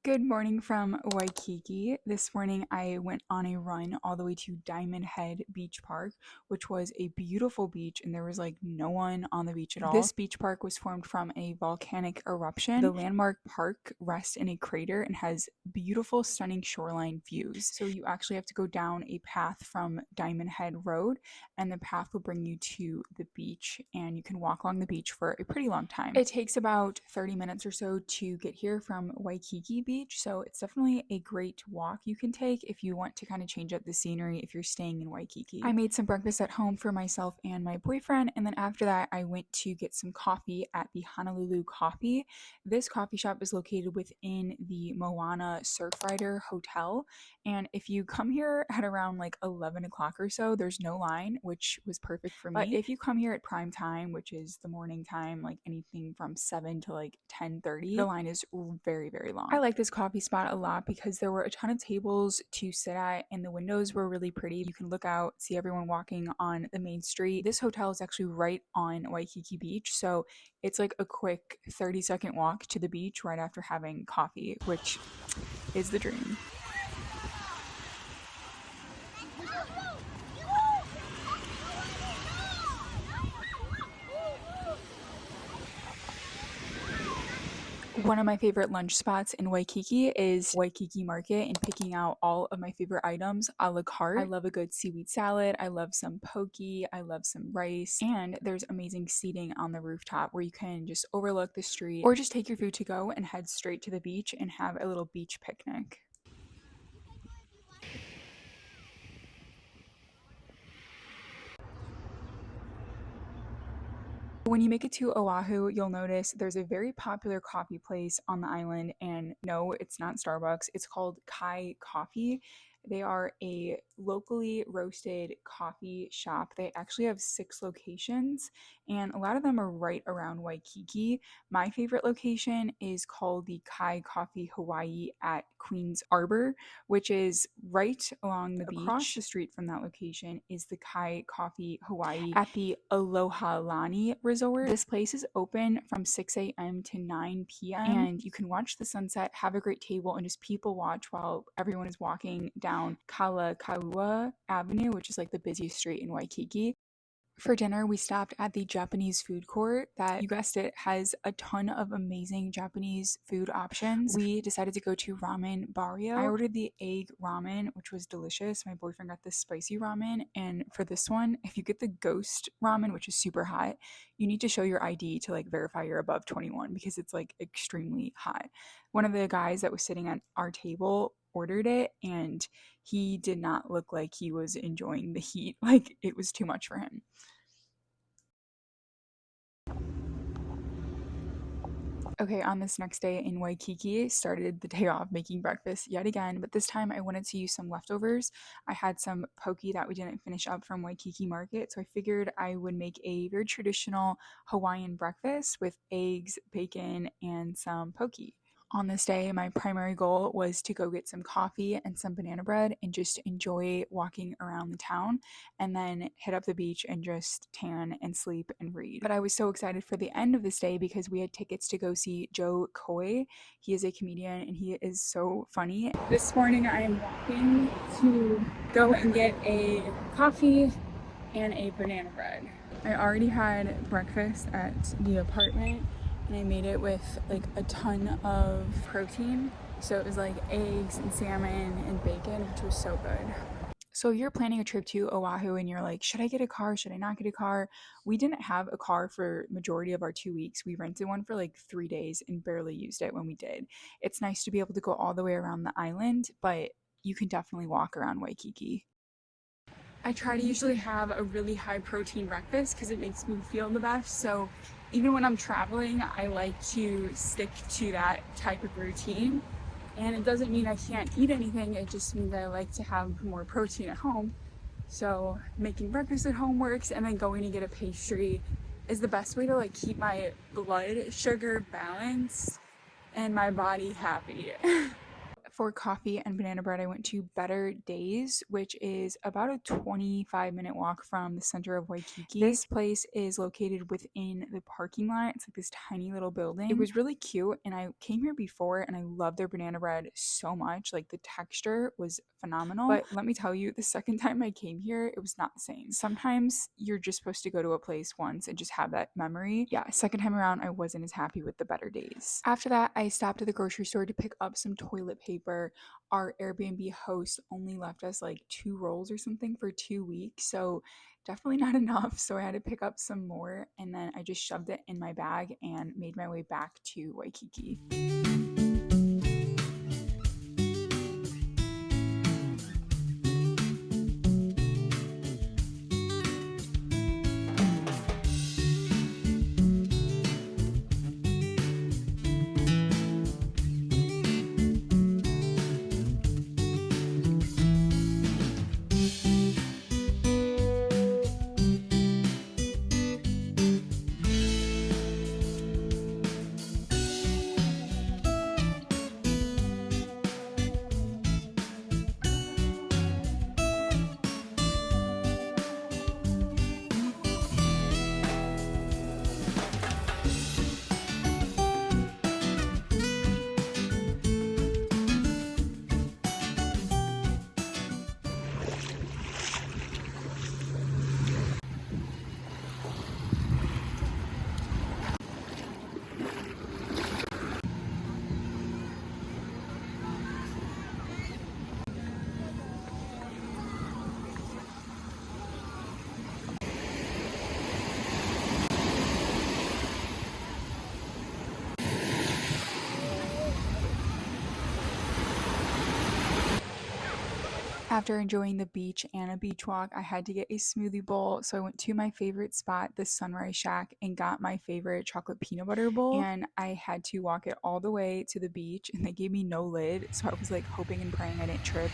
Good morning from Waikiki. This morning I went on a run all the way to Diamond Head Beach Park, which was a beautiful beach and there was like no one on the beach at all. This beach park was formed from a volcanic eruption. The landmark park rests in a crater and has beautiful, stunning shoreline views. So you actually have to go down a path from Diamond Head Road and the path will bring you to the beach and you can walk along the beach for a pretty long time. It takes about 30 minutes or so to get here from Waikiki Beach. So it's definitely a great walk you can take if you want to kind of change up the scenery if you're staying in Waikiki. I made some breakfast at home for myself and my boyfriend, and then after that I went to get some coffee at the Honolulu Coffee. This coffee shop is located within the Moana Surfrider Hotel, and if you come here at around like 11 o'clock or so, there's no line, which was perfect for me. But if you come here at prime time, which is the morning time, like anything from 7 to like 10:30, the line is very, very long. I like this coffee spot a lot because there were a ton of tables to sit at and the windows were really pretty. You can look out, see everyone walking on the main street. This hotel is actually right on Waikiki Beach, so it's like a quick 30-second walk to the beach right after having coffee, which is the dream. One of my favorite lunch spots in Waikiki is Waikiki Market and picking out all of my favorite items a la carte. I love a good seaweed salad, I love some poke, I love some rice, and there's amazing seating on the rooftop where you can just overlook the street or just take your food to go and head straight to the beach and have a little beach picnic. When you make it to Oahu, you'll notice there's a very popular coffee place on the island, and no, it's not Starbucks. It's called Kai Coffee. They are a locally roasted coffee shop. They actually have 6 locations, and a lot of them are right around Waikiki. My favorite location is called the Kai Coffee Hawaii at Queens Arbor, which is right along the beach. Across the street from that location is the Kai Coffee Hawaii at the Aloha Resort. This place is open from 6 a.m. to 9 p.m. and you can watch the sunset, have a great table, and just people watch while everyone is walking down Kuli'ou'ou Avenue, which is like the busiest street in Waikiki. For dinner, we stopped at the Japanese food court that, you guessed it, has a ton of amazing Japanese food options. We decided to go to ramen bario. I ordered the egg ramen, which was delicious. My boyfriend got the spicy ramen, and for this one, if you get the ghost ramen, which is super hot, you need to show your ID to like verify you're above 21 because it's like extremely hot. One of the guys that was sitting at our table ordered it and he did not look like he was enjoying the heat. Like, it was too much for him. Okay, on this next day in Waikiki, started the day off making breakfast yet again, but this time I wanted to use some leftovers. I had some poke that we didn't finish up from Waikiki Market, so I figured I would make a very traditional Hawaiian breakfast with eggs, bacon, and some poke. On this day, my primary goal was to go get some coffee and some banana bread and just enjoy walking around the town and then hit up the beach and just tan and sleep and read. But I was so excited for the end of this day because we had tickets to go see Joe Coy. He is a comedian and he is so funny. This morning I am walking to go and get a coffee and a banana bread. I already had breakfast at the apartment and I made it with like a ton of protein. So it was like eggs and salmon and bacon, which was so good. So you're planning a trip to Oahu and you're like, should I get a car? Should I not get a car? We didn't have a car for majority of our 2 weeks. We rented one for like 3 days and barely used it when we did. It's nice to be able to go all the way around the island, but you can definitely walk around Waikiki. I try to usually have a really high protein breakfast because it makes me feel the best. So even when I'm traveling, I like to stick to that type of routine. And it doesn't mean I can't eat anything, it just means I like to have more protein at home. So making breakfast at home works, and then going to get a pastry is the best way to like keep my blood sugar balanced and my body happy. For coffee and banana bread, I went to Better Daze, which is about a 25-minute walk from the center of Waikiki. This place is located within the parking lot. It's like this tiny little building. It was really cute, and I came here before, and I love their banana bread so much. Like, the texture was phenomenal. But let me tell you, the second time I came here, it was not the same. Sometimes you're just supposed to go to a place once and just have that memory. Yeah, second time around, I wasn't as happy with the Better Daze. After that, I stopped at the grocery store to pick up some toilet paper. Our Airbnb host only left us like 2 rolls or something for 2 weeks, so definitely not enough. So I had to pick up some more, and then I just shoved it in my bag and made my way back to Waikiki. After enjoying the beach and a beach walk, I had to get a smoothie bowl. So I went to my favorite spot, the Sunrise Shack, and got my favorite chocolate peanut butter bowl. And I had to walk it all the way to the beach, and they gave me no lid. So I was like hoping and praying I didn't trip.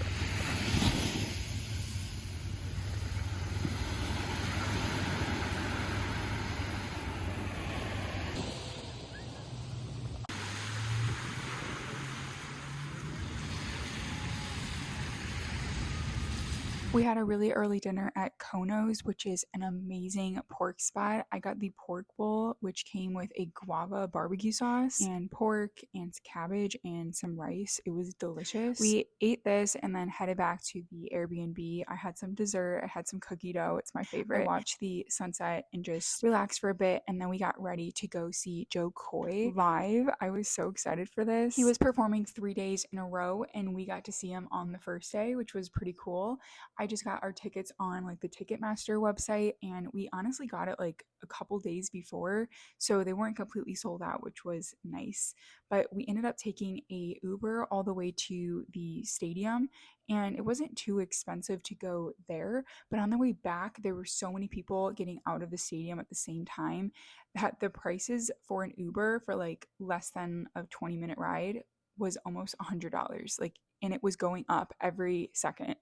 We had a really early dinner at Kono's, which is an amazing pork spot. I got the pork bowl, which came with a guava barbecue sauce and pork and cabbage and some rice. It was delicious. We ate this and then headed back to the Airbnb. I had some dessert. I had some cookie dough. It's my favorite. I watched the sunset and just relaxed for a bit, and then we got ready to go see Joe Coy live. I was so excited for this. He was performing 3 days in a row, and we got to see him on the first day, which was pretty cool. I just got our tickets on like the Ticketmaster website, and we honestly got it like a couple days before, so they weren't completely sold out, which was nice. But we ended up taking a Uber all the way to the stadium, and it wasn't too expensive to go there, but on the way back there were so many people getting out of the stadium at the same time that the prices for an Uber for like less than a 20-minute ride was almost $100, like, and it was going up every second.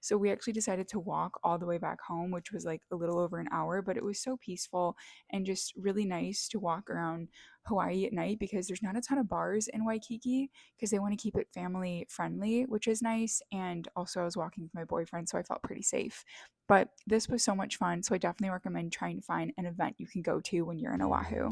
So we actually decided to walk all the way back home, which was like a little over an hour, but it was so peaceful and just really nice to walk around Hawaii at night, because there's not a ton of bars in Waikiki because they want to keep it family friendly, which is nice. And also I was walking with my boyfriend, so I felt pretty safe. But this was so much fun, so I definitely recommend trying to find an event you can go to when you're in Oahu.